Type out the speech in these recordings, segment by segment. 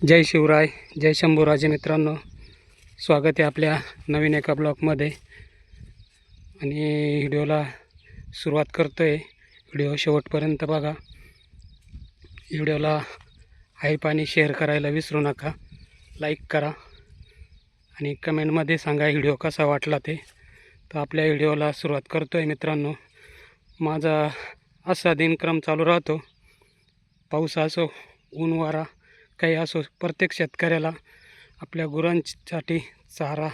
जय शिवराय, जय शंभूराजे मित्रांनो, स्वागत आहे आपल्या नवीन एका ब्लॉगमध्ये. आणि व्हिडिओला सुरुवात करतो आहे. व्हिडिओ शेवटपर्यंत बघा. व्हिडिओला हाईप आणि शेअर करायला विसरू नका. लाईक करा आणि कमेंटमध्ये सांगा व्हिडिओ कसा वाटला ते. तर आपल्या व्हिडिओला सुरुवात करतो आहे मित्रांनो. माझा असा दिनक्रम चालू राहतो. पाऊस असो, ऊन वारा काही असो, प्रत्येक शेतकऱ्याला आपल्या गुरांसाठी चारा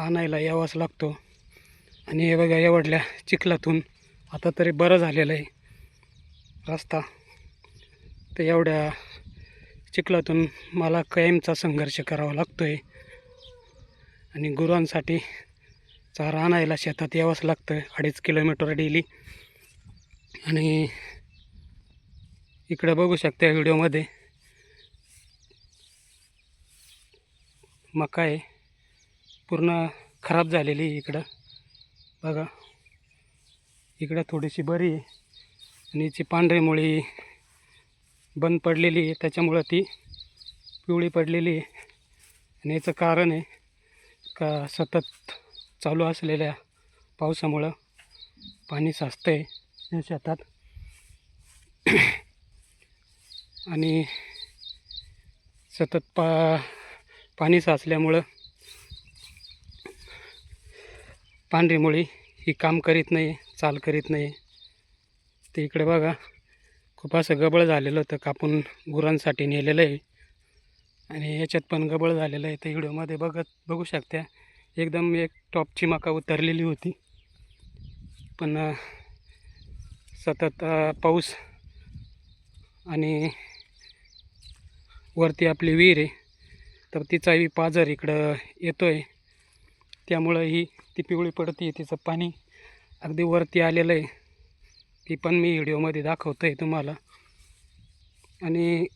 आणायला यावाच लागतो. आणि हे बघा, एवढल्या चिखलातून आता तरी बरं झालेलं आहे रस्ता. तर एवढ्या चिखलातून मला कायमचा संघर्ष करावा लागतो आहे. आणि गुरांसाठी चारा आणायला शेतात यावंच लागतं 2.5 किलोमीटर डेली. आणि इकडे बघू शकता व्हिडिओमध्ये मका आहे, पूर्ण खराब झालेली. इकडं बघा, इकडं थोडीशी बरी आहे. आणि याची पांढरी मुळी बंद पडलेली आहे, त्याच्यामुळं ती पिवळी पडलेली आहे. आणि याचं कारण आहे का सतत चालू असलेल्या पावसामुळं पाणी साचतं आहे या शेतात. आणि सतत पाणी साचल्यामुळं पांढरी मुळी ही काम करीत नाही, चाल करीत नाही. ते इकडे बघा, खूप असं गबळ झालेलं होतं, कापून गुरांसाठी नेलेलं आहे. आणि याच्यात पण गबळ झालेलं आहे. तर व्हिडिओमध्ये बघू शकता, एकदम एक टॉपची मका उतरलेली होती. पण सतत पाऊस आणि वरती आपली विहीर आहे, तर तिचाही पाझर इकडं येतो आहे, त्यामुळं ही ती पिवळी पडते. तिचं पाणी अगदी वरती आलेलं आहे. ती पण मी व्हिडिओमध्ये दाखवतो आहे तुम्हाला. आणि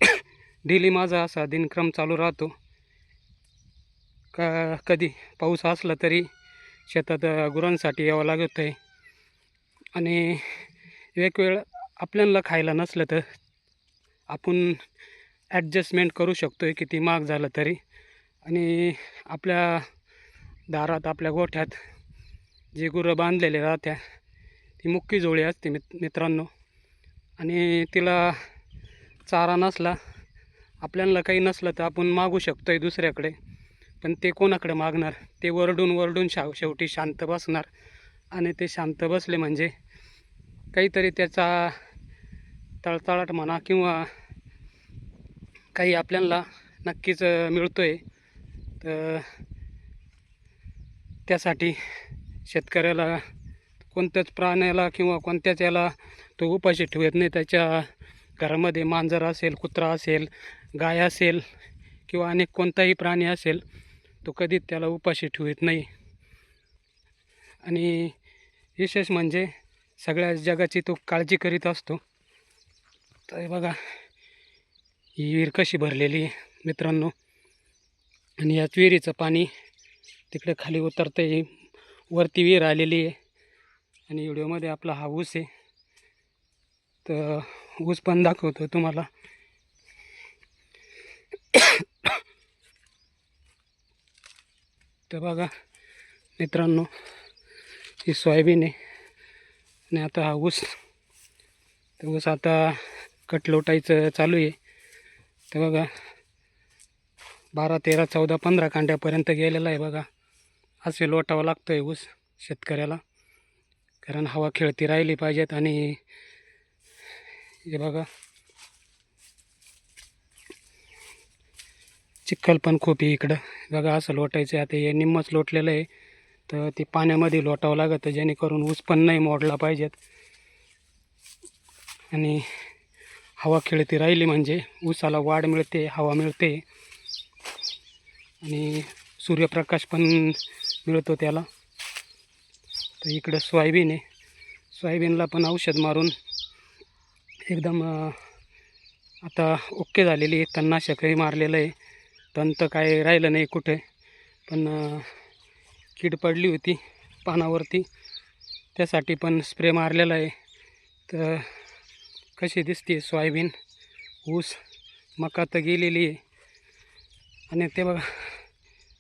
डेली माझा असा दिनक्रम चालू राहतो का कधी पाऊस असला तरी शेतात गुरांसाठी यावं लागत आहे. आणि एक वेळ आपल्याला खायला नसलं तर आपण ॲडजस्टमेंट करू शकतो आहे किती महाग झालं तरी. आणि आपल्या दारात, आपल्या गोठ्यात जी गुरं बांधलेली राहत्या ती मुक्की जोळी असते मित्रांनो. आणि तिला चारा नसला, आपल्याला काही नसलं तर आपण मागू शकतो आहे दुसऱ्याकडे. पण ते कोणाकडे मागणार? ते वरडून शेवटी शांत बसणार. आणि ते शांत बसले म्हणजे काहीतरी त्याचा तळतळाट म्हणा किंवा काही आपल्याला नक्कीच मिळतो आहे. तर त्यासाठी शेतकऱ्याला कोणत्याच प्राण्याला किंवा कोणत्याच याला तो उपाशी ठेवत नाही. त्याच्या घरामध्ये मांजर असेल, कुत्रा असेल, गाय असेल किंवा अनेक कोणताही प्राणी असेल, तो कधीच त्याला उपाशी ठेवत नाही. आणि विशेष म्हणजे सगळ्या जगाची तो काळजी करीत असतो. तर बघा, ही विहीर कशी भरलेली आहे मित्रांनो. आणि याच विहिरीचं पाणी तिकडे खाली उतरतं आहे, वरती विहीर आलेली आहे. आणि व्हिडिओमध्ये आपला हा ऊस आहे, तर ऊस पण दाखवतो तुम्हाला. तर बघा मित्रांनो, ही सोयाबीन आहे. आणि आता हा ऊस, तर ऊस आता कट लोटायचं चालू आहे. तर बघा, 12, 13, 14, 15 कांड्यापर्यंत गेलेला आहे. बघा, असे लोटावं लागतं आहे ऊस शेतकऱ्याला, कारण हवा खेळती राहिली पाहिजेत. आणि हे बघा, चिखल पण खूप आहे इकडं. बघा, असं लोटायचं आहे. आता हे निम्मच लोटलेलं आहे, तर ते पाण्यामध्ये लोटावं लागतं जेणेकरून ऊस पण नाही मोडला पाहिजेत. आणि हवा खेळती राहिली म्हणजे ऊसाला वाढ मिळते, हवा मिळते आणि सूर्यप्रकाश पण मिळतो त्याला. तर इकडं सोयाबीन आहे. सोयाबीनला पण औषध मारून एकदम आता ओके झालेली आहे. तणनाशकही मारलेलं आहे, तण तर काय राहिलं नाही कुठे. पण कीड पडली होती पानावरती, त्यासाठी पण स्प्रे मारलेला आहे. तर कशी दिसते सोयाबीन, ऊस, मका तर गेलेली आहे. आणि ते बघा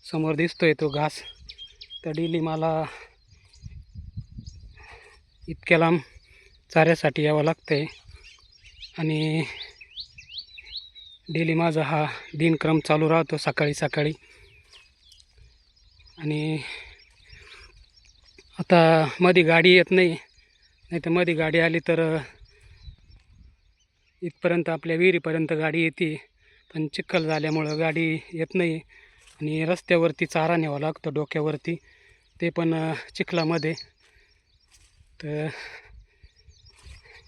समोर दिसतोय तो घास. तर डेली मला इतक्या लांब चाऱ्यासाठी यावं लागतं आहे. आणि डेली माझा हा दिनक्रम चालू राहतो सकाळी सकाळी. आणि आता मध्ये गाडी येत नाही, नाही तर मध्ये गाडी आली तर इथपर्यंत आपल्या विहिरीपर्यंत गाडी येते, पण चिखल झाल्यामुळं गाडी येत नाही. आणि रस्त्यावरती चारा न्यावा लागतो डोक्यावरती, ते पण चिखलामध्ये. तर